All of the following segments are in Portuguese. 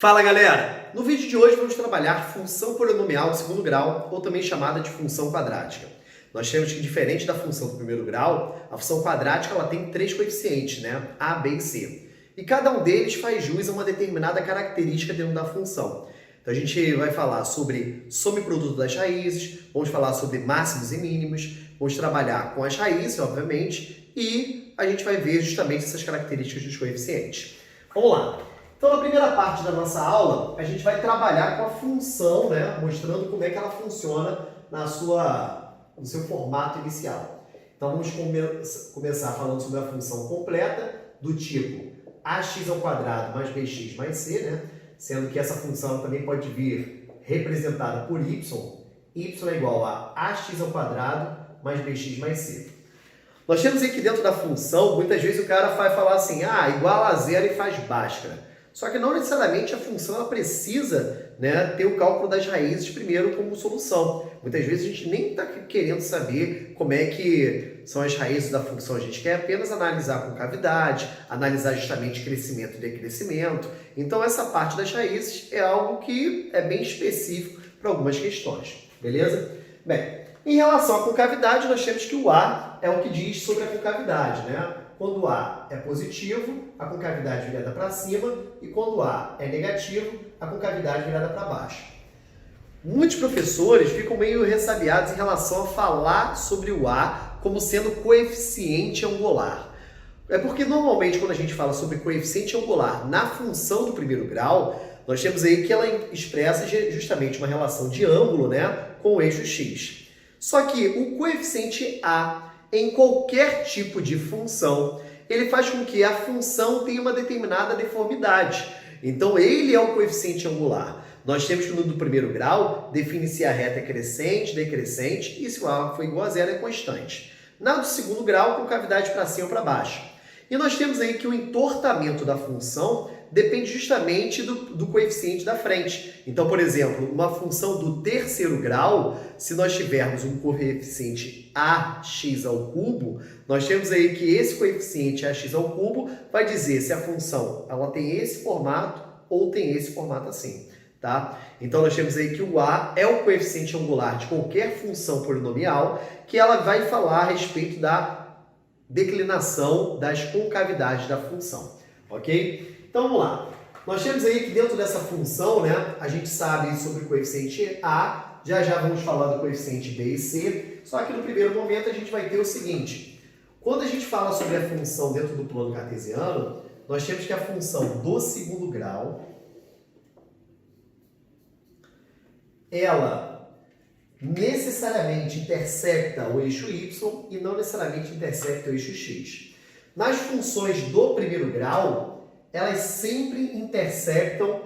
Fala galera! No vídeo de hoje vamos trabalhar função polinomial de segundo grau, ou também chamada de função quadrática. Nós temos que, diferente da função do primeiro grau, a função quadrática ela tem três coeficientes, né? A, B e C. E cada um deles faz jus a uma determinada característica dentro da função. Então a gente vai falar sobre soma e produto das raízes, vamos falar sobre máximos e mínimos, vamos trabalhar com as raízes, obviamente, e a gente vai ver justamente essas características dos coeficientes. Vamos lá! Então, na primeira parte da nossa aula, a gente vai trabalhar com a função, né? Mostrando como é que ela funciona no seu formato inicial. Então, vamos começar falando sobre a função completa, do tipo ax ao quadrado mais bx mais c, né? Sendo que essa função também pode vir representada por y. Y é igual a ax ao quadrado mais bx mais c. Nós temos aqui dentro da função, muitas vezes o cara vai falar assim, igual a zero e faz Bhaskara. Só que não necessariamente a função ela precisa, né, ter o cálculo das raízes primeiro como solução. Muitas vezes a gente nem está querendo saber como é que são as raízes da função. A gente quer apenas analisar a concavidade, analisar justamente crescimento e decrescimento. Então essa parte das raízes é algo que é bem específico para algumas questões. Beleza? Bem, em relação à concavidade, nós temos que o A é o que diz sobre a concavidade, né? Quando o A é positivo, a concavidade virada para cima, e quando o A é negativo, a concavidade virada para baixo. Muitos professores ficam meio ressabiados em relação a falar sobre o A como sendo coeficiente angular. É porque normalmente quando a gente fala sobre coeficiente angular na função do primeiro grau, nós temos aí que ela expressa justamente uma relação de ângulo, né, com o eixo x. Só que o coeficiente A em qualquer tipo de função, ele faz com que a função tenha uma determinada deformidade. Então, ele é o coeficiente angular. Nós temos que no do primeiro grau define se a reta é crescente, decrescente, e se o A for igual a zero é constante. Na do segundo grau, concavidade para cima ou para baixo. E nós temos aí que o entortamento da função depende justamente do coeficiente da frente. Então, por exemplo, uma função do terceiro grau, se nós tivermos um coeficiente ax ao cubo, nós temos aí que esse coeficiente ax ao cubo vai dizer se a função ela tem esse formato ou tem esse formato assim. Tá? Então, nós temos aí que o A é o coeficiente angular de qualquer função polinomial, que ela vai falar a respeito da declinação das concavidades da função. Ok? Então, vamos lá. Nós temos aí que dentro dessa função, né, a gente sabe sobre o coeficiente A, já vamos falar do coeficiente B e C, só que no primeiro momento a gente vai ter o seguinte, quando a gente fala sobre a função dentro do plano cartesiano, nós temos que a função do segundo grau, ela necessariamente intersecta o eixo y e não necessariamente intersecta o eixo x. Nas funções do primeiro grau, elas sempre intersectam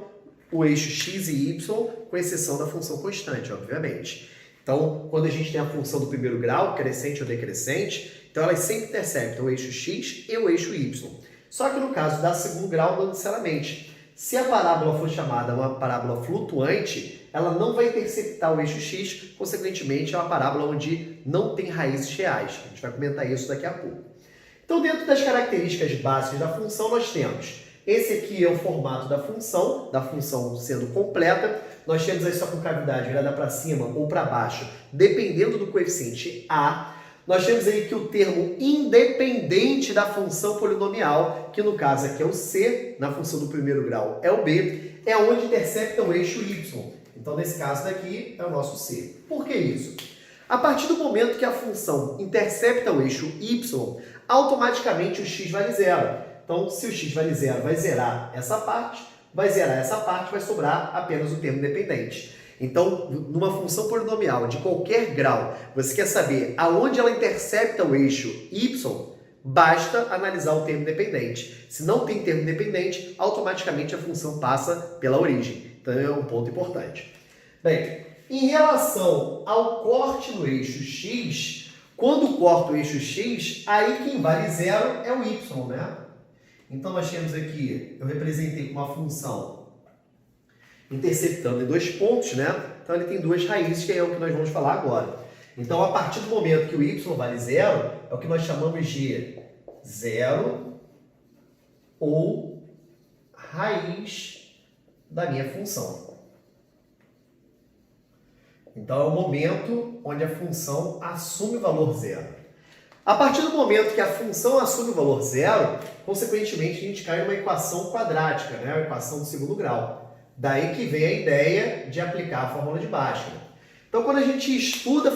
o eixo x e y, com exceção da função constante, obviamente. Então, quando a gente tem a função do primeiro grau, crescente ou decrescente, então elas sempre intersectam o eixo x e o eixo y. Só que no caso da segundo grau, não necessariamente. Se a parábola for chamada uma parábola flutuante, ela não vai interceptar o eixo x, consequentemente é uma parábola onde não tem raízes reais. A gente vai comentar isso daqui a pouco. Então, dentro das características básicas da função, nós temos esse aqui é o formato da função sendo completa. Nós temos aí sua concavidade virada para cima ou para baixo, dependendo do coeficiente A. Nós temos aí que o termo independente da função polinomial, que no caso aqui é o C, na função do primeiro grau é o B, é onde intersecta o eixo Y. Então, nesse caso daqui, é o nosso C. Por que isso? A partir do momento que a função intercepta o eixo Y, automaticamente o x vale zero. Então, se o x vale zero, vai zerar essa parte, vai sobrar apenas o termo dependente. Então, numa função polinomial de qualquer grau, você quer saber aonde ela intercepta o eixo y, basta analisar o termo dependente. Se não tem termo dependente, automaticamente a função passa pela origem. Então, é um ponto importante. Bem, em relação ao corte no eixo x, quando corta o eixo x, aí quem vale zero é o y, né? Então, nós temos aqui, eu representei com uma função interceptando em dois pontos, né? Então, ele tem duas raízes, que é o que nós vamos falar agora. Então, a partir do momento que o y vale zero, é o que nós chamamos de zero ou raiz da minha função. Então, é o momento onde a função assume o valor zero. A partir do momento que a função assume o valor zero, consequentemente, a gente cai numa equação quadrática, né? A equação do segundo grau. Daí que vem a ideia de aplicar a fórmula de Bhaskara. Então, quando a gente estuda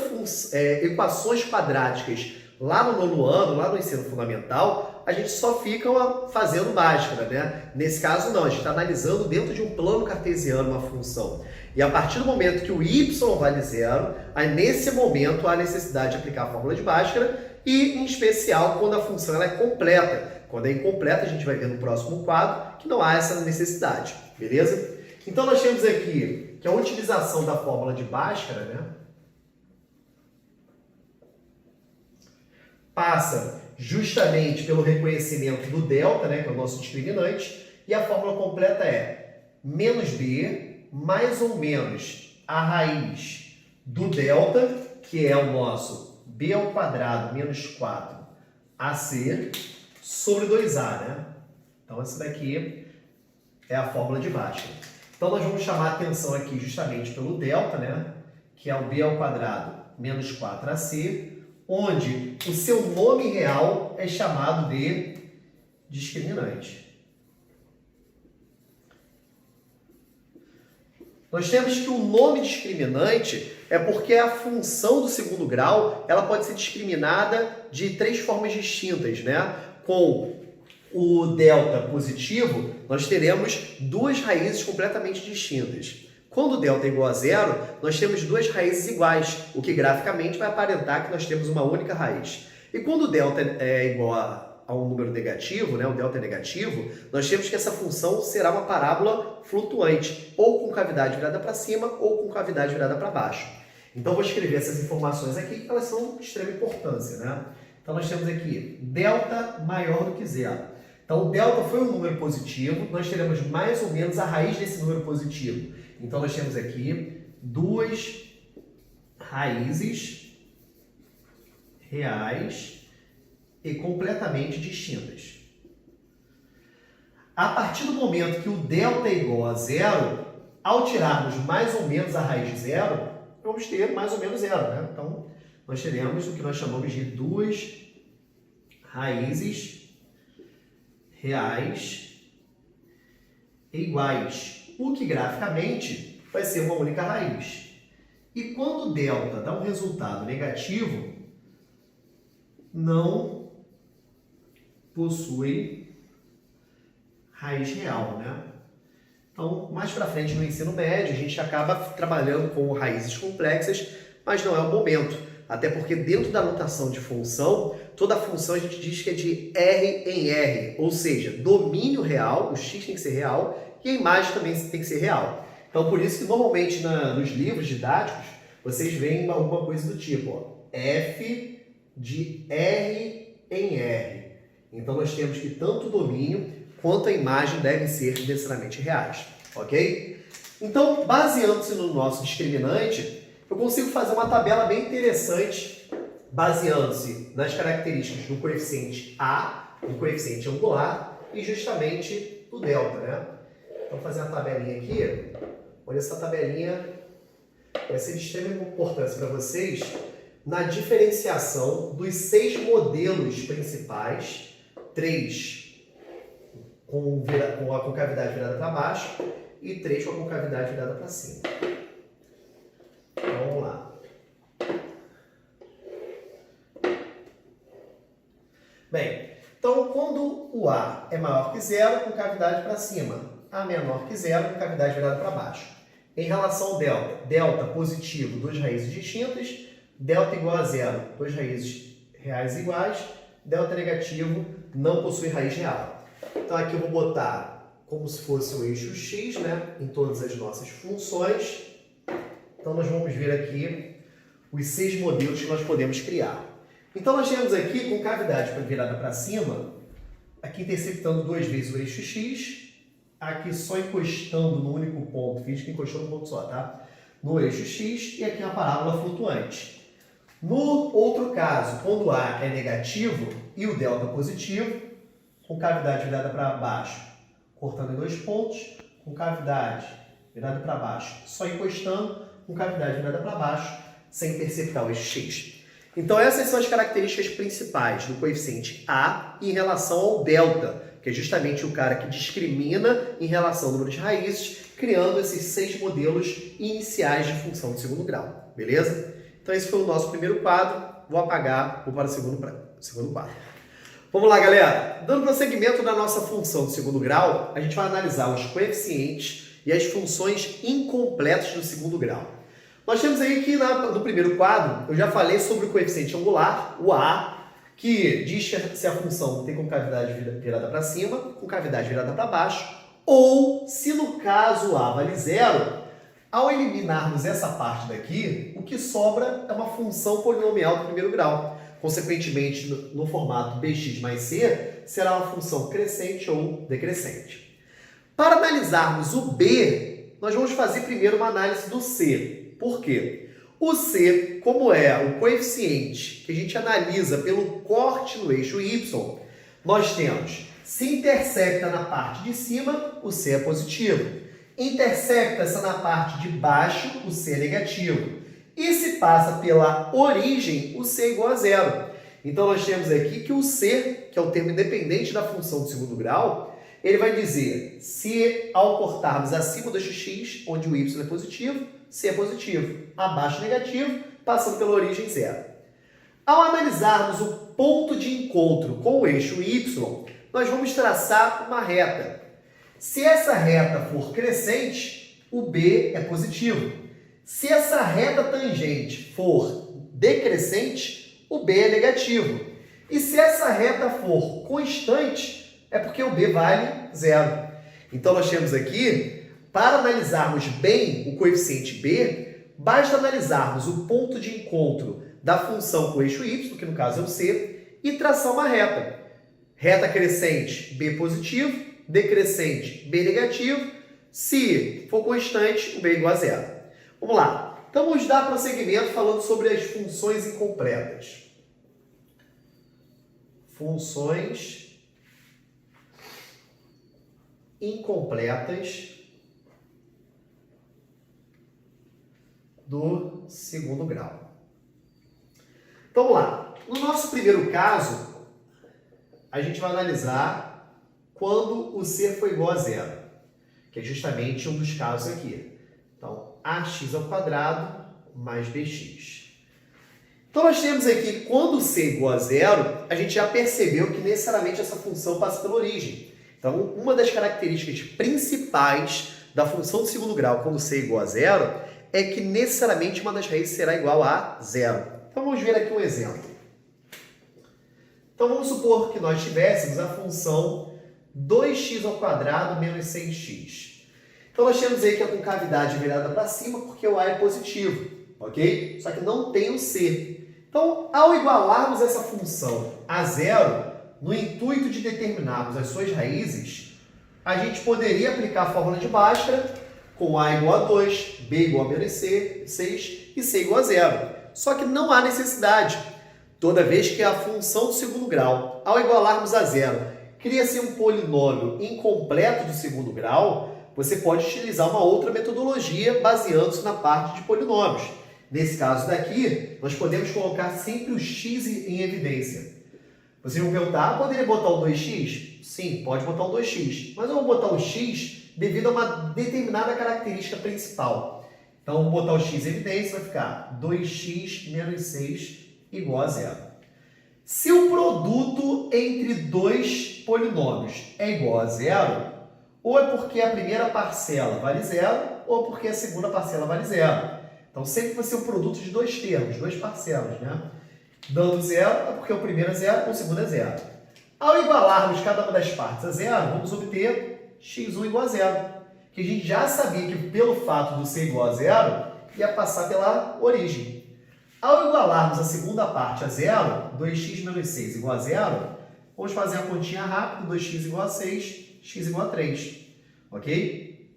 equações quadráticas lá no nono ano, lá no ensino fundamental, a gente só fica fazendo Bhaskara, né? Nesse caso, não. A gente está analisando dentro de um plano cartesiano uma função. E a partir do momento que o y vale zero, aí nesse momento há a necessidade de aplicar a fórmula de Bhaskara e, em especial, quando a função ela é completa. Quando é incompleta, a gente vai ver no próximo quadro que não há essa necessidade, beleza? Então, nós temos aqui que a utilização da fórmula de Bhaskara, né, passa justamente pelo reconhecimento do delta, né, que é o nosso discriminante, e a fórmula completa é menos b mais ou menos a raiz do delta, que é o nosso b ao quadrado menos 4ac, sobre 2a, né? Então, essa daqui é a fórmula de Bhaskara. Então, nós vamos chamar a atenção aqui justamente pelo delta, né? Que é o b ao quadrado menos 4ac, onde o seu nome real é chamado de discriminante. Nós temos que o nome discriminante é porque a função do segundo grau ela pode ser discriminada de três formas distintas, né? Com o delta positivo, nós teremos duas raízes completamente distintas. Quando o delta é igual a zero, nós temos duas raízes iguais, o que graficamente vai aparentar que nós temos uma única raiz. E quando o delta é igual a um número negativo, né, o delta é negativo, nós temos que essa função será uma parábola flutuante, ou com cavidade virada para cima, ou com cavidade virada para baixo. Então, vou escrever essas informações aqui, que elas são de extrema importância, né? Então, nós temos aqui delta maior do que zero. Então, o delta foi um número positivo, nós teremos mais ou menos a raiz desse número positivo. Então, nós temos aqui duas raízes reais e completamente distintas. A partir do momento que o delta é igual a zero, ao tirarmos mais ou menos a raiz de zero, vamos ter mais ou menos zero, né? Então, nós teremos o que nós chamamos de duas raízes reais iguais, o que graficamente vai ser uma única raiz. E quando o delta dá um resultado negativo, não possui raiz real, né? Então, mais para frente no ensino médio, a gente acaba trabalhando com raízes complexas, mas não é o momento. Até porque dentro da notação de função, toda função a gente diz que é de R em R, ou seja, domínio real, o x tem que ser real, e a imagem também tem que ser real. Então, por isso que normalmente nos livros didáticos, vocês veem alguma coisa do tipo, ó, f de R em R. Então, nós temos que tanto o domínio quanto a imagem devem ser necessariamente reais, ok? Então, baseando-se no nosso discriminante, eu consigo fazer uma tabela bem interessante, baseando-se nas características do coeficiente A, do coeficiente angular e justamente do delta, né? Então, vou fazer uma tabelinha aqui. Olha, essa tabelinha vai ser de extrema importância para vocês na diferenciação dos 6 modelos principais, 3 com a concavidade virada para baixo e 3 com a concavidade virada para cima. Então, vamos lá. Bem, então quando o A é maior que zero, concavidade para cima. A menor que zero, concavidade virada para baixo. Em relação ao delta, delta positivo, duas raízes distintas, delta igual a zero, duas raízes reais iguais, delta negativo não possui raiz real. Então aqui eu vou botar como se fosse o eixo x, né, em todas as nossas funções. Então nós vamos ver aqui os 6 modelos que nós podemos criar. Então nós temos aqui concavidade virada para cima, aqui interceptando duas vezes o eixo x, aqui só encostando no único ponto, fiz que encostou no ponto só, tá? No eixo x, e aqui uma parábola flutuante. No outro caso, quando A é negativo e o delta positivo, concavidade virada para baixo, cortando em 2 pontos, com cavidade virada para baixo, só encostando, com cavidade virada para baixo, sem interceptar o eixo x. Então essas são as características principais do coeficiente A em relação ao delta, que é justamente o cara que discrimina em relação ao número de raízes, criando esses 6 modelos iniciais de função de segundo grau, beleza? Então esse foi o nosso primeiro quadro, vou apagar, vou para o segundo quadro. Vamos lá, galera! Dando prosseguimento na nossa função de segundo grau, a gente vai analisar os coeficientes e as funções incompletas do segundo grau. Nós temos aí que no primeiro quadro, eu já falei sobre o coeficiente angular, o A, que diz que se a função tem com cavidade virada para cima, com cavidade virada para baixo, ou se no caso A vale zero, ao eliminarmos essa parte daqui, o que sobra é uma função polinomial do primeiro grau. Consequentemente, no formato bx mais c, será uma função crescente ou decrescente. Para analisarmos o B, nós vamos fazer primeiro uma análise do C. Por quê? O C, como é o coeficiente que a gente analisa pelo corte no eixo Y, nós temos, se intersecta na parte de cima, o C é positivo. Intersecta-se na parte de baixo, o C é negativo. E se passa pela origem, o C é igual a zero. Então nós temos aqui que o C, que é o termo independente da função de segundo grau, ele vai dizer se ao cortarmos acima do eixo x, onde o y é positivo, C é positivo, abaixo negativo, passando pela origem zero. Ao analisarmos o ponto de encontro com o eixo y, nós vamos traçar uma reta. Se essa reta for crescente, o B é positivo. Se essa reta tangente for decrescente, o B é negativo. E se essa reta for constante, é porque o B vale zero. Então nós temos aqui, para analisarmos bem o coeficiente B, basta analisarmos o ponto de encontro da função com o eixo y, que no caso é o C, e traçar uma reta. Reta crescente, B positivo, decrescente, B negativo. Se for constante, o B é igual a zero. Vamos lá. Então vamos dar prosseguimento falando sobre as funções incompletas. Funções incompletas do segundo grau. Então vamos lá. No nosso primeiro caso, a gente vai analisar quando o C for igual a zero, que é justamente um dos casos aqui. Então, ax ao quadrado mais bx. Então nós temos aqui, quando C é igual a zero, a gente já percebeu que necessariamente essa função passa pela origem. Então, uma das características principais da função de segundo grau, quando C é igual a zero, é que necessariamente uma das raízes será igual a zero. Então vamos ver aqui um exemplo. Então vamos supor que nós tivéssemos a função 2x ao quadrado menos 6x. Então nós temos aí que é com cavidade virada para cima porque o A é positivo, ok? Só que não tem o C. Então, ao igualarmos essa função a zero, no intuito de determinarmos as suas raízes, a gente poderia aplicar a fórmula de Bhaskara com A igual a 2, B igual a menos 6 e C igual a zero. Só que não há necessidade, toda vez que a função do segundo grau, ao igualarmos a zero, cria-se um polinômio incompleto do segundo grau, você pode utilizar uma outra metodologia baseando-se na parte de polinômios. Nesse caso daqui, nós podemos colocar sempre o x em evidência. Vocês vão perguntar, poderia botar o 2x? Sim, pode botar o 2x, mas eu vou botar o x devido a uma determinada característica principal. Então, vou botar o x em evidência, vai ficar 2x menos 6 igual a zero. Se o produto entre dois polinômios é igual a zero, ou é porque a primeira parcela vale zero, ou porque a segunda parcela vale zero. Então, sempre vai ser um produto de dois termos, duas parcelas, né? Dando zero, é porque o primeiro é zero, ou o segundo é zero. Ao igualarmos cada uma das partes a zero, vamos obter x1 igual a zero. Que a gente já sabia que, pelo fato do C igual a zero, ia passar pela origem. Ao igualarmos a segunda parte a zero, 2x menos 6 igual a zero, vamos fazer a continha rápida, 2x igual a 6, x igual a 3, ok?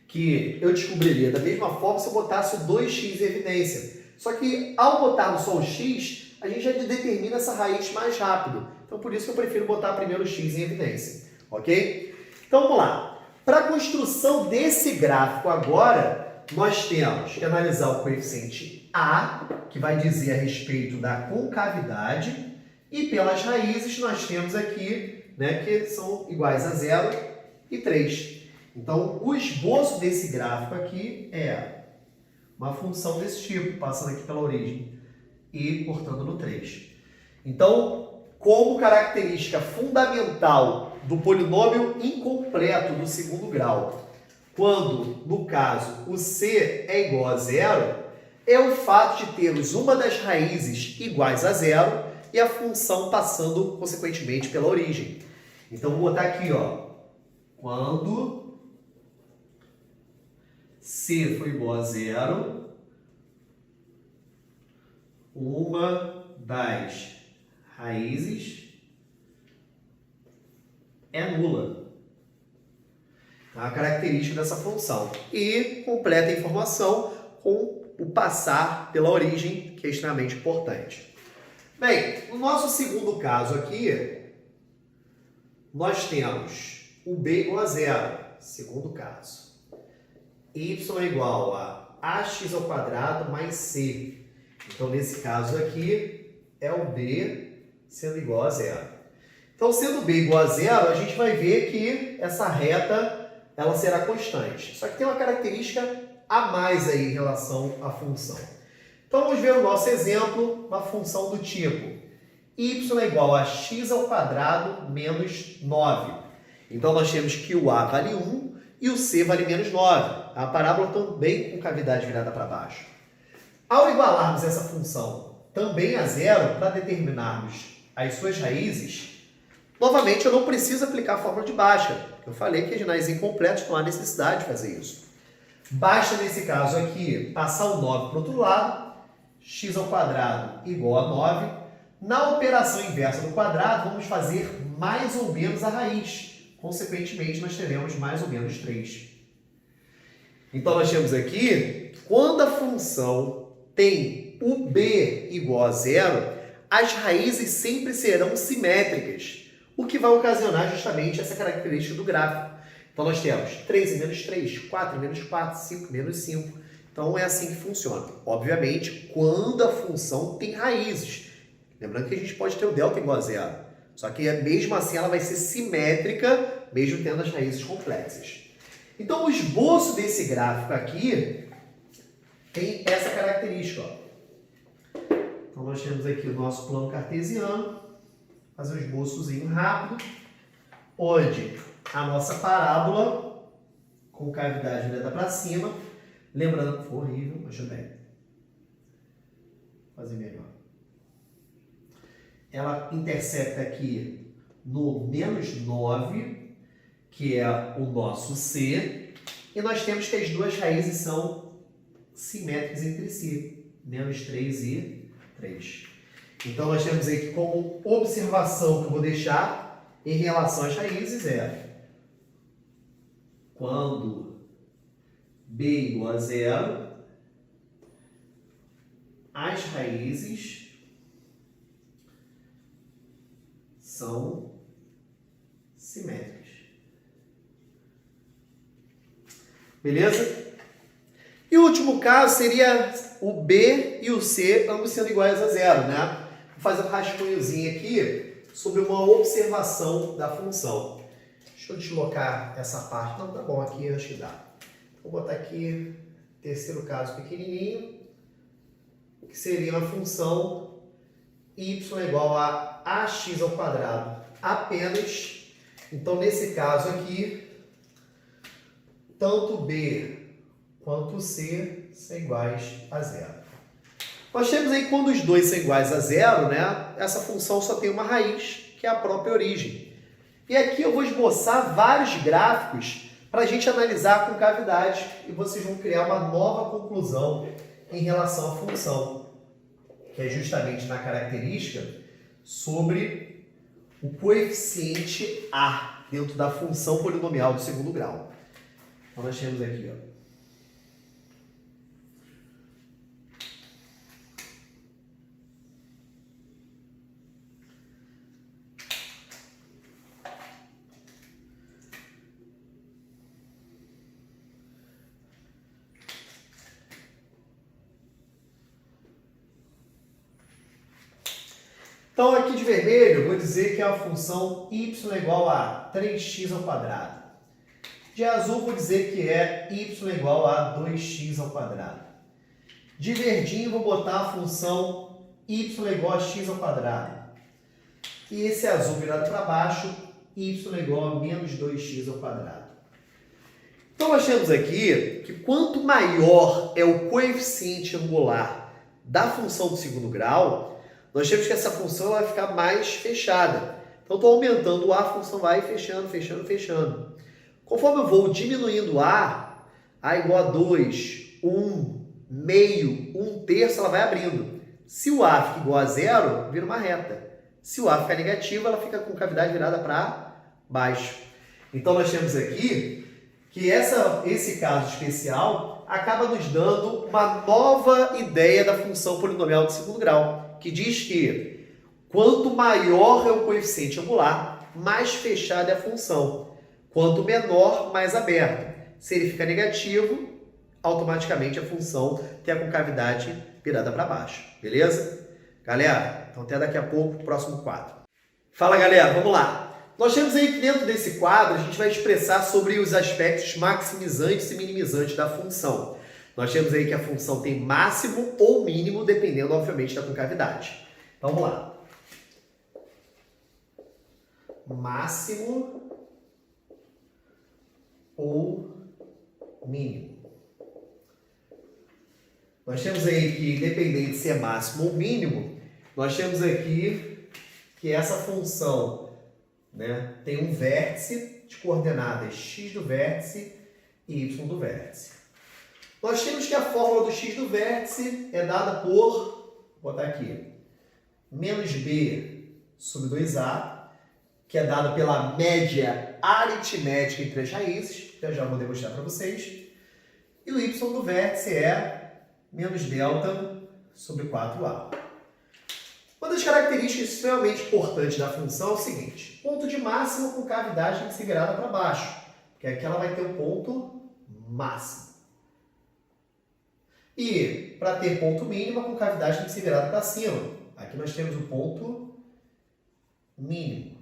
Que eu descobriria da mesma forma se eu botasse o 2x em evidência. Só que ao botarmos só o x, a gente já determina essa raiz mais rápido. Então por isso que eu prefiro botar primeiro o x em evidência, ok? Então vamos lá. Para a construção desse gráfico agora, nós temos que analisar o coeficiente A, que vai dizer a respeito da concavidade, e pelas raízes nós temos aqui, né, que são iguais a 0 e 3. Então, o esboço desse gráfico aqui é uma função desse tipo, passando aqui pela origem e cortando no 3. Então, como característica fundamental do polinômio incompleto do segundo grau, quando, no caso, o c é igual a 0, é o fato de termos uma das raízes iguais a 0 e a função passando, consequentemente, pela origem. Então, vou botar aqui, ó, quando c for igual a 0, uma das raízes é nula. É a característica dessa função. E completa a informação com o passar pela origem, que é extremamente importante. Bem, no nosso segundo caso aqui, nós temos o b igual a 0, segundo caso. Y é igual a ax ao quadrado mais c. Então, nesse caso aqui, é o b sendo igual a 0. Então, sendo b igual a 0, a gente vai ver que essa reta ela será constante. Só que tem uma característica a mais aí em relação à função. Então, vamos ver o nosso exemplo, uma função do tipo y é igual a x ao quadrado menos 9. Então, nós temos que o a vale 1 e o c vale menos 9. A parábola também com cavidade virada para baixo. Ao igualarmos essa função também a 0, para determinarmos as suas raízes, novamente eu não preciso aplicar a fórmula de Bhaskara. Eu falei que regionais incompletos não há necessidade de fazer isso. Basta, nesse caso aqui, passar o 9 para o outro lado, x ao quadrado igual a 9. Na operação inversa do quadrado, vamos fazer mais ou menos a raiz. Consequentemente, nós teremos mais ou menos 3. Então, nós temos aqui, quando a função tem o b igual a 0, as raízes sempre serão simétricas, o que vai ocasionar justamente essa característica do gráfico. Então, nós temos 3 e menos 3, 4 e menos 4, 5 e menos 5. Então, é assim que funciona. Obviamente, quando a função tem raízes. Lembrando que a gente pode ter o delta igual a 0. Só que, mesmo assim, ela vai ser simétrica, mesmo tendo as raízes complexas. Então, o esboço desse gráfico aqui tem essa característica. Ó. Então, nós temos aqui o nosso plano cartesiano. Fazer um esboçozinho rápido, onde a nossa parábola, com cavidade virada para cima, lembrando que foi horrível, mas tudo bem. Vou fazer melhor. Ela intercepta aqui no menos 9, que é o nosso c, e nós temos que as duas raízes são simétricas entre si, menos 3 e 3. Então, nós temos aqui como observação que eu vou deixar em relação às raízes é quando b igual a 0, as raízes são simétricas. Beleza? E o último caso seria o b e o c ambos sendo iguais a 0, né? Vou fazer um rascunhozinho aqui sobre uma observação da função. Deixa eu deslocar essa parte. Não, tá bom, aqui acho que dá. Vou botar aqui terceiro caso pequenininho, que seria uma função y igual a ax ao quadrado apenas. Então, nesse caso aqui, tanto b quanto c são iguais a 0. Nós temos aí, quando os dois são iguais a 0, né, essa função só tem uma raiz, que é a própria origem. E aqui eu vou esboçar vários gráficos para a gente analisar a concavidade e vocês vão criar uma nova conclusão em relação à função, que é justamente na característica sobre o coeficiente A dentro da função polinomial do segundo grau. Então, nós temos aqui, ó, Então aqui de vermelho eu vou dizer que é a função y é igual a 3x ao quadrado. De azul vou dizer que é y é igual a 2x ao quadrado. De verdinho vou botar a função y é igual a x ao quadrado. E esse azul virado para baixo, y é igual a menos 2x ao quadrado. Então nós temos aqui que quanto maior é o coeficiente angular da função do segundo grau, nós temos que essa função vai ficar mais fechada. Então estou aumentando o A, a função vai fechando, fechando, fechando. Conforme eu vou diminuindo A igual a 2, 1, meio, 1/3, ela vai abrindo. Se o A fica igual a 0, vira uma reta. Se o A ficar negativo, ela fica com cavidade virada para baixo. Então nós temos aqui que esse caso especial acaba nos dando uma nova ideia da função polinomial de segundo grau, que diz que quanto maior é o coeficiente angular, mais fechada é a função. Quanto menor, mais aberto. Se ele fica negativo, automaticamente a função tem a concavidade virada para baixo. Beleza? Galera, então até daqui a pouco, próximo quadro. Fala galera, vamos lá. Nós temos aí que dentro desse quadro a gente vai expressar sobre os aspectos maximizantes e minimizantes da função. Nós temos aí que a função tem máximo ou mínimo, dependendo, obviamente, da concavidade. Então vamos lá. Máximo ou mínimo. Nós temos aí que, independente se é máximo ou mínimo, nós temos aqui que essa função, né, tem um vértice de coordenadas x do vértice e y do vértice. Nós temos que a fórmula do x do vértice é dada por, vou botar aqui, menos b sobre 2a, que é dada pela média aritmética entre as raízes, que eu já vou demonstrar para vocês. E o y do vértice é menos delta sobre 4a. Uma das características extremamente importantes da função é o seguinte: ponto de máximo com cavidade tem que ser virada para baixo, porque aqui ela vai ter o ponto máximo. E para ter ponto mínimo, a concavidade tem que ser virada para cima. Aqui nós temos o ponto mínimo.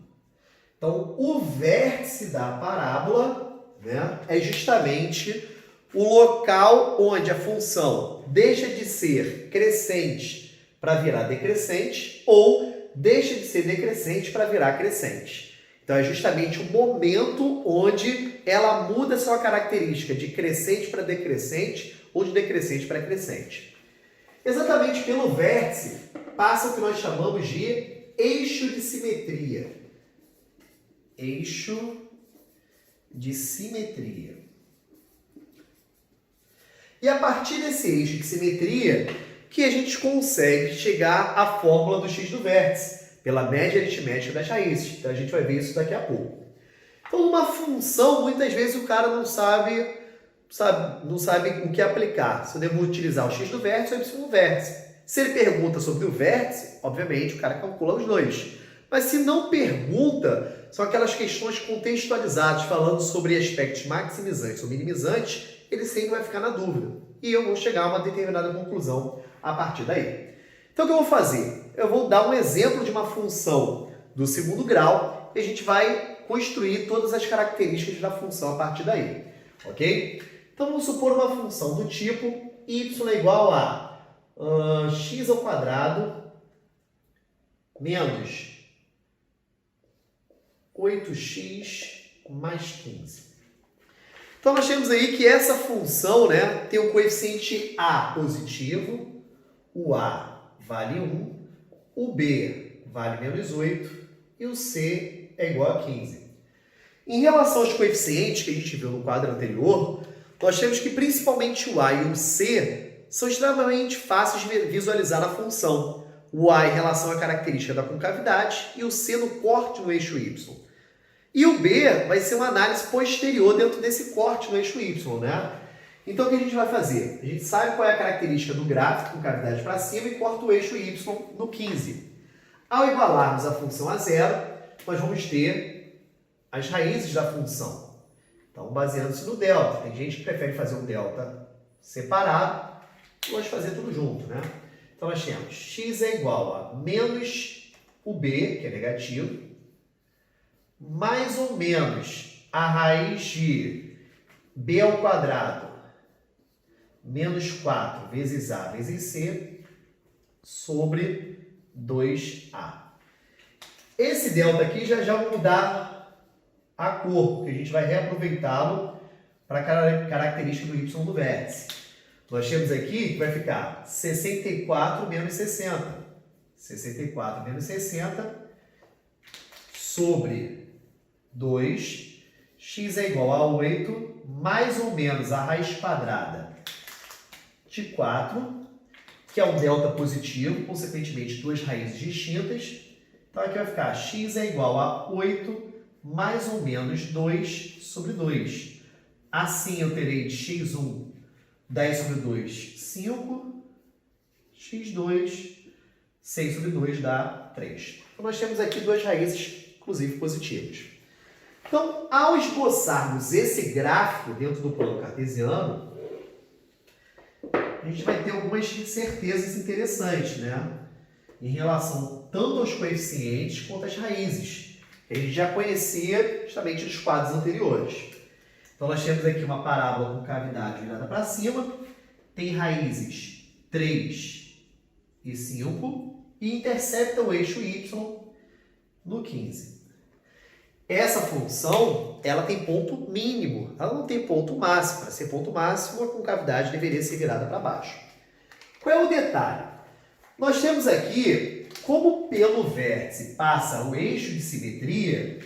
Então, o vértice da parábola, né, é justamente o local onde a função deixa de ser crescente para virar decrescente ou deixa de ser decrescente para virar crescente. Então, é justamente o momento onde ela muda sua característica de crescente para decrescente ou de decrescente para crescente. Exatamente pelo vértice passa o que nós chamamos de eixo de simetria. Eixo de simetria. E a partir desse eixo de simetria que a gente consegue chegar à fórmula do x do vértice, pela média aritmética das raízes. Então a gente vai ver isso daqui a pouco. Então uma função, muitas vezes o cara não sabe o que aplicar. Se eu devo utilizar o x do vértice ou o y do vértice. Se ele pergunta sobre o vértice, obviamente o cara calcula os dois. Mas se não pergunta, são aquelas questões contextualizadas, falando sobre aspectos maximizantes ou minimizantes, ele sempre vai ficar na dúvida. E eu vou chegar a uma determinada conclusão a partir daí. Então o que eu vou fazer? Eu vou dar um exemplo de uma função do segundo grau e a gente vai construir todas as características da função a partir daí. Ok? Então vamos supor uma função do tipo y é igual a x ao quadrado menos 8x mais 15. Então nós temos aí que essa função, né, tem o coeficiente a positivo, o a vale 1, o b vale menos 8 e o c é igual a 15. Em relação aos coeficientes que a gente viu no quadro anterior, nós temos que principalmente o a e o c são extremamente fáceis de visualizar na função. O a em relação à característica da concavidade e o c no corte no eixo y. E o B vai ser uma análise posterior dentro desse corte no eixo Y, né? Então, o que a gente vai fazer? A gente sabe qual é a característica do gráfico com cavidade para cima e corta o eixo Y no 15. Ao igualarmos a função a zero, nós vamos ter as raízes da função. Então, baseando-se no delta. Tem gente que prefere fazer um delta separado, eu gosto de fazer tudo junto, né? Então, nós temos x é igual a menos o b, que é negativo, mais ou menos a raiz de b ao quadrado menos 4 vezes a vezes c sobre 2a. Esse delta aqui já vai mudar a cor, porque a gente vai reaproveitá-lo para a característica do y do vértice. Nós temos aqui que vai ficar 64 menos 60. 64 menos 60 sobre 2, x é igual a 8, mais ou menos a raiz quadrada de 4, que é um delta positivo, consequentemente duas raízes distintas. Então aqui vai ficar x é igual a 8 mais ou menos 2 sobre 2. Assim eu terei de x1 10 sobre 2, 5, x2, 6 sobre 2 dá 3. Então nós temos aqui duas raízes, inclusive, positivas. Então, ao esboçarmos esse gráfico dentro do plano cartesiano, a gente vai ter algumas certezas interessantes, né? Em relação tanto aos coeficientes quanto às raízes, que a gente já conhecia justamente dos quadros anteriores. Então, nós temos aqui uma parábola com cavidade virada para cima, tem raízes 3 e 5 e intercepta o eixo y no 15. Essa função, ela tem ponto mínimo, ela não tem ponto máximo. Para ser ponto máximo, a concavidade deveria ser virada para baixo. Qual é o detalhe? Nós temos aqui, como pelo vértice passa o eixo de simetria,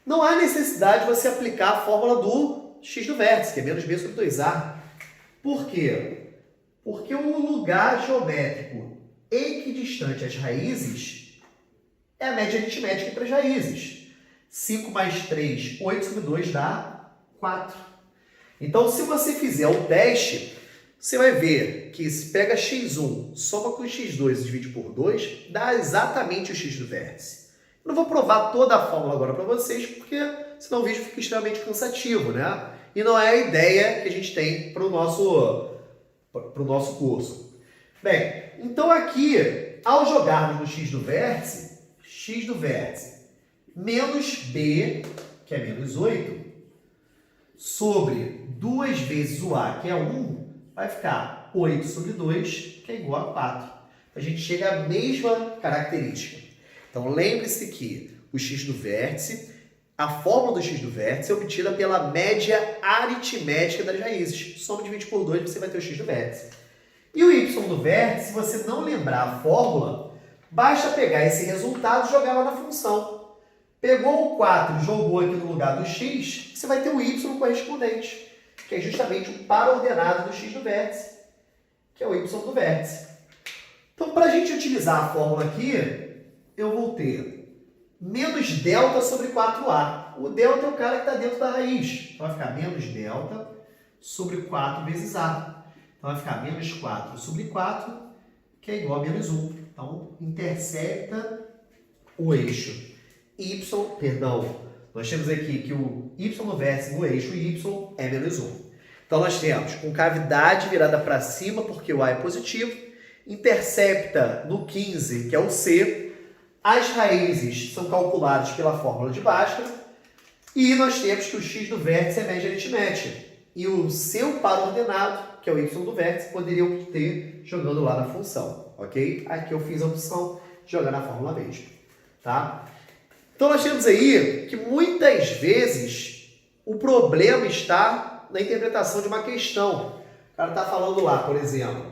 não há necessidade de você aplicar a fórmula do x do vértice, que é menos b sobre 2a. Por quê? Porque o lugar geométrico equidistante às raízes é a média aritmética entre as raízes. 5 mais 3, 8 sobre 2 dá 4. Então, se você fizer o teste, você vai ver que se pega x1, soma com x2 e divide por 2, dá exatamente o x do vértice. Eu não vou provar toda a fórmula agora para vocês, porque senão o vídeo fica extremamente cansativo, né? E não é a ideia que a gente tem para o nosso curso. Bem, então aqui, ao jogarmos no x do vértice menos b, que é menos 8, sobre 2 vezes o a, que é 1, vai ficar 8 sobre 2, que é igual a 4. A gente chega à mesma característica. Então, lembre-se que o x do vértice, a fórmula do x do vértice é obtida pela média aritmética das raízes. Soma e divide por 2, você vai ter o x do vértice. E o y do vértice, se você não lembrar a fórmula, basta pegar esse resultado e jogar lá na função. Pegou o 4 e jogou aqui no lugar do x, você vai ter o y correspondente, que é justamente o par ordenado do x do vértice, que é o y do vértice. Então, para a gente utilizar a fórmula aqui, eu vou ter menos delta sobre 4a. O delta é o cara que está dentro da raiz. Então, vai ficar menos delta sobre 4 vezes a. Então, vai ficar menos 4 sobre 4, que é igual a menos 1. Então, intercepta o eixo nós temos aqui que o y no vértice no eixo y é menos 1. Então, nós temos concavidade virada para cima, porque o a é positivo, intercepta no 15, que é o c, as raízes são calculadas pela fórmula de Bhaskara, e nós temos que o x do vértice é média aritmética, e o seu par ordenado, que é o y do vértice, poderia obter jogando lá na função, ok? Aqui eu fiz a opção de jogar na fórmula mesmo, tá? Então, nós temos aí que muitas vezes o problema está na interpretação de uma questão. O cara está falando lá, por exemplo,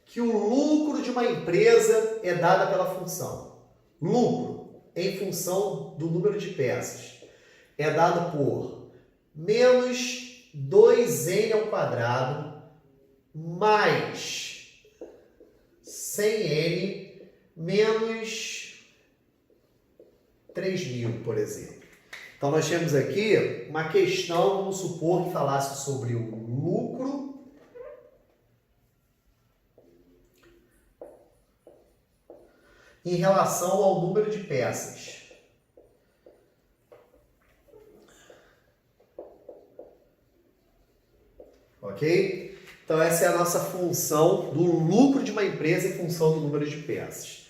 que o lucro de uma empresa é dado pela função. Lucro em função do número de peças é dado por menos 2n ao quadrado mais 100n menos 3.000, por exemplo. Então, nós temos aqui uma questão, vamos supor que falasse sobre o lucro em relação ao número de peças. Ok? Então, essa é a nossa função do lucro de uma empresa em função do número de peças.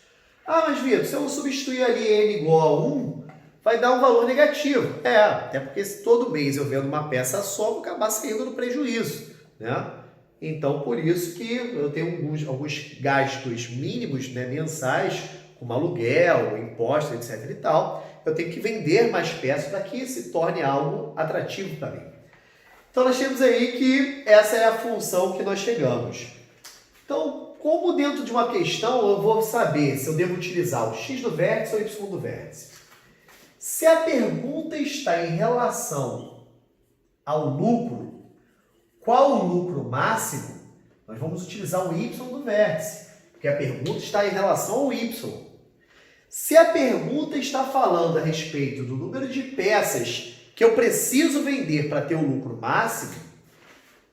Ah, mas Vitor, se eu substituir ali n igual a 1, vai dar um valor negativo. Até porque se todo mês eu vendo uma peça só, eu vou acabar saindo no prejuízo, né? Então, por isso que eu tenho alguns gastos mínimos, né, mensais, como aluguel, imposto, etc e tal. Eu tenho que vender mais peças para que se torne algo atrativo para mim. Então, nós temos aí que essa é a função que nós chegamos. Então, como dentro de uma questão eu vou saber se eu devo utilizar o x do vértice ou o y do vértice? Se a pergunta está em relação ao lucro, qual o lucro máximo, nós vamos utilizar o y do vértice, porque a pergunta está em relação ao y. Se a pergunta está falando a respeito do número de peças que eu preciso vender para ter o lucro máximo,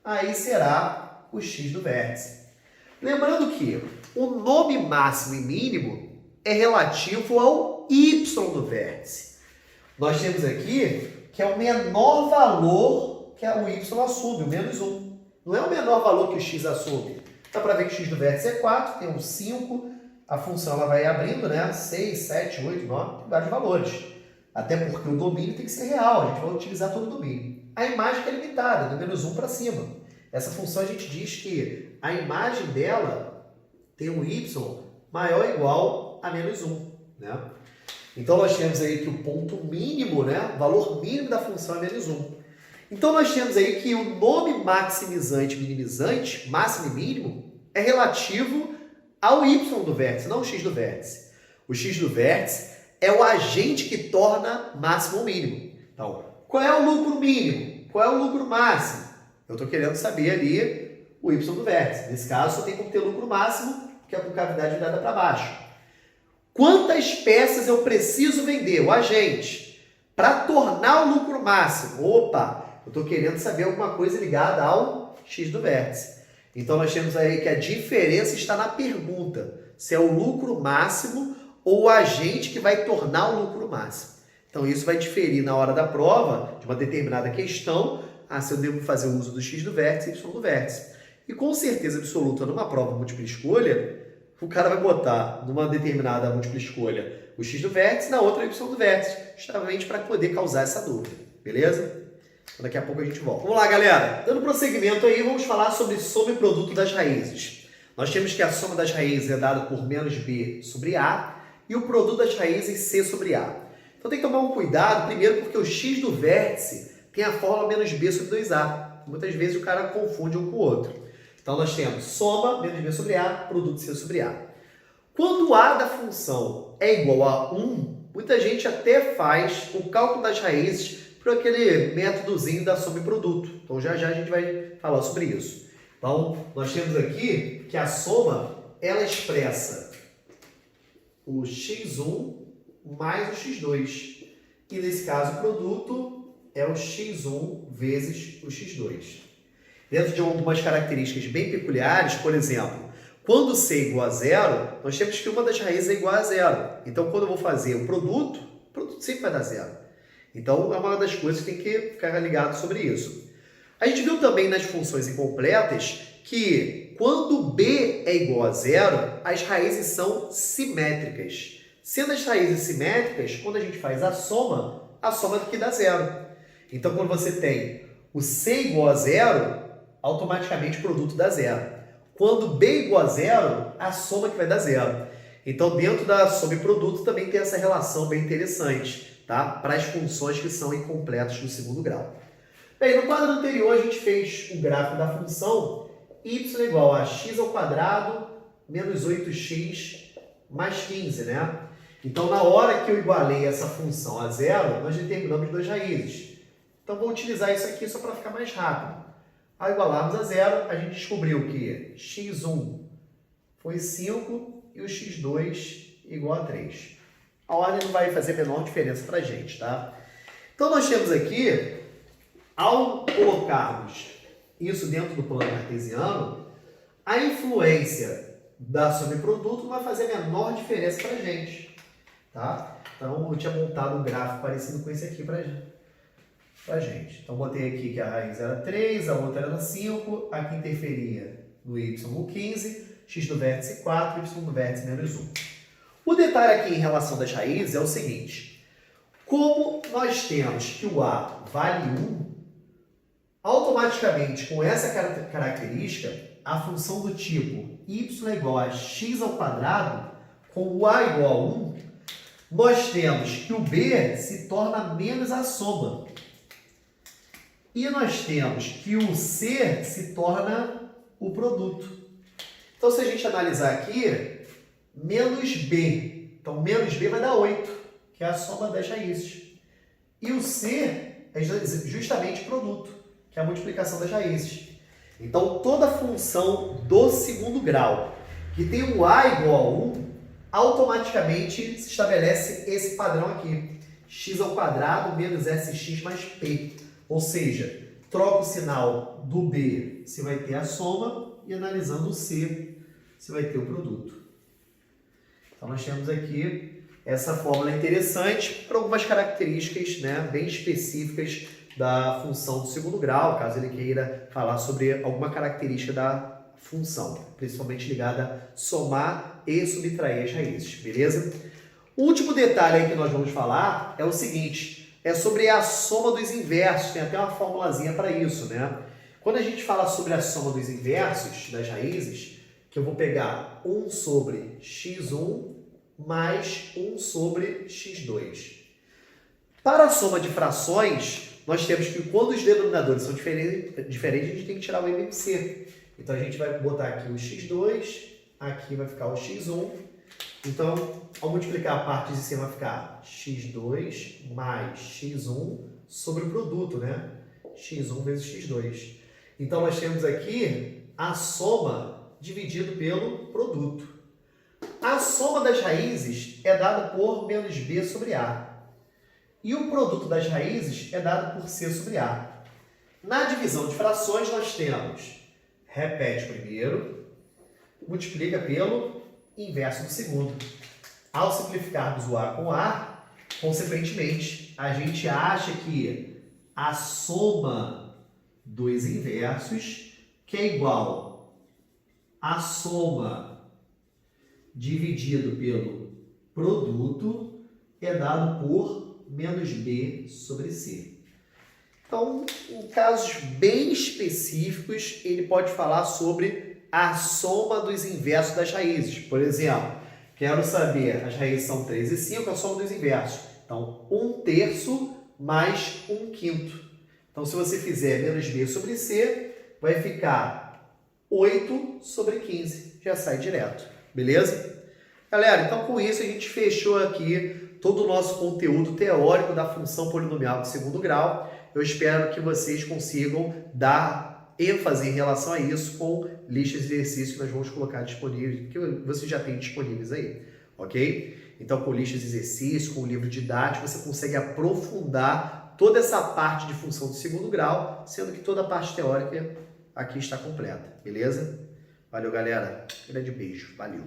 aí será o x do vértice. Lembrando que o nome máximo e mínimo é relativo ao y do vértice. Nós temos aqui que é o menor valor que o y assume, o menos 1. Não é o menor valor que o x assume. Dá para ver que o x do vértice é 4, tem um 5, a função ela vai abrindo, né? 6, 7, 8, 9, tem vários valores. Até porque o domínio tem que ser real, a gente vai utilizar todo o domínio. A imagem que é limitada, do menos 1 para cima. Essa função a gente diz que a imagem dela tem um y maior ou igual a menos 1, né? Então nós temos aí que o ponto mínimo, né? O valor mínimo da função é menos 1. Então nós temos aí que o nome maximizante e minimizante, máximo e mínimo, é relativo ao y do vértice, não ao x do vértice. O x do vértice é o agente que torna máximo ou mínimo. Então, qual é o lucro mínimo? Qual é o lucro máximo? Eu estou querendo saber ali o y do vértice. Nesse caso, só tem como ter lucro máximo, que é a concavidade virada para baixo. Quantas peças eu preciso vender, o agente, para tornar o lucro máximo? Opa, eu estou querendo saber alguma coisa ligada ao x do vértice. Então, nós temos aí que a diferença está na pergunta, se é o lucro máximo ou o agente que vai tornar o lucro máximo. Então, isso vai diferir na hora da prova de uma determinada questão, se eu devo fazer o uso do x do vértice e y do vértice. E com certeza absoluta, numa prova múltipla escolha, o cara vai botar numa determinada múltipla escolha o x do vértice, na outra o y do vértice, justamente para poder causar essa dúvida, beleza? Então, daqui a pouco a gente volta. Vamos lá, galera. Dando prosseguimento aí, vamos falar sobre soma e produto das raízes. Nós temos que a soma das raízes é dada por menos b sobre a e o produto das raízes c sobre a. Então tem que tomar um cuidado, primeiro porque o x do vértice tem a fórmula menos b sobre 2a. Muitas vezes o cara confunde um com o outro. Então nós temos soma, menos b sobre a, produto c sobre a. Quando o a da função é igual a 1, muita gente até faz o cálculo das raízes por aquele métodozinho da soma e produto. Então já já a gente vai falar sobre isso. Então nós temos aqui que a soma, ela expressa o x1 mais o x2. E nesse caso o produto é o x1 vezes o x2. Dentro de algumas características bem peculiares, por exemplo, quando c é igual a zero, nós temos que uma das raízes é igual a zero. Então, quando eu vou fazer o produto sempre vai dar zero. Então, é uma das coisas que tem que ficar ligado sobre isso. A gente viu também nas funções incompletas que quando b é igual a zero, as raízes são simétricas. Sendo as raízes simétricas, quando a gente faz a soma aqui dá zero. Então, quando você tem o c igual a zero, automaticamente o produto dá zero. Quando b igual a zero, a soma que vai dar zero. Então, dentro da soma e produto também tem essa relação bem interessante, tá? Para as funções que são incompletas no segundo grau. Bem, no quadro anterior a gente fez o gráfico da função y igual a x ao quadrado menos 8x mais 15, né? Então, na hora que eu igualei essa função a zero, nós determinamos duas raízes. Então, vou utilizar isso aqui só para ficar mais rápido. Ao igualarmos a zero, a gente descobriu que x1 foi 5 e o x2 igual a 3. A ordem não vai fazer a menor diferença para a gente, tá? Então, nós temos aqui, ao colocarmos isso dentro do plano cartesiano, a influência da soma e produto não vai fazer a menor diferença para a gente, tá? Então, eu tinha montado um gráfico parecido com esse aqui para gente. Então, botei aqui que a raiz era 3, a outra era 5, aqui interferia no y o 15, x do vértice 4, y do vértice menos 1. O detalhe aqui em relação das raízes é o seguinte: como nós temos que o A vale 1, automaticamente com essa característica, a função do tipo y é igual a x ao quadrado, com o A igual a 1, nós temos que o B se torna menos a soma. E nós temos que o C se torna o produto. Então, se a gente analisar aqui, menos B. Então, menos B vai dar 8, que é a soma das raízes. E o C é justamente produto, que é a multiplicação das raízes. Então, toda função do segundo grau que tem um A igual a 1, automaticamente se estabelece esse padrão aqui. X ao quadrado menos SX mais P. Ou seja, troca o sinal do B, você vai ter a soma, e analisando o C, você vai ter o produto. Então, nós temos aqui essa fórmula interessante para algumas características, né, bem específicas da função do segundo grau, caso ele queira falar sobre alguma característica da função, principalmente ligada a somar e subtrair as raízes, beleza? O último detalhe aí que nós vamos falar é o seguinte, é sobre a soma dos inversos, tem até uma formulazinha para isso, né? Quando a gente fala sobre a soma dos inversos das raízes, que eu vou pegar 1 sobre x1 mais 1 sobre x2. Para a soma de frações, nós temos que quando os denominadores são diferentes, a gente tem que tirar o MMC. Então, a gente vai botar aqui o x2, aqui vai ficar o x1. Então, ao multiplicar a parte de cima, vai ficar x2 mais x1 sobre o produto, né? x1 vezes x2. Então, nós temos aqui a soma dividido pelo produto. A soma das raízes é dada por menos b sobre a. E o produto das raízes é dado por c sobre a. Na divisão de frações, nós temos, repete primeiro, multiplica pelo inverso do segundo. Ao simplificarmos o a com a, consequentemente, a gente acha que a soma dos inversos, que é igual a soma dividido pelo produto, é dado por menos b sobre c. Então, em casos bem específicos, ele pode falar sobre a soma dos inversos das raízes. Por exemplo, quero saber, as raízes são 3 e 5, a soma dos inversos. Então, 1/3 mais 1/5. Então, se você fizer menos b sobre c, vai ficar 8 sobre 15. Já sai direto. Beleza? Galera, então com isso a gente fechou aqui todo o nosso conteúdo teórico da função polinomial de segundo grau. Eu espero que vocês consigam dar ênfase em relação a isso com listas de exercícios que nós vamos colocar disponíveis, que vocês já têm disponíveis aí, ok? Então, com listas de exercícios, com o livro didático, você consegue aprofundar toda essa parte de função de segundo grau, sendo que toda a parte teórica aqui está completa, beleza? Valeu, galera. Grande beijo. Valeu.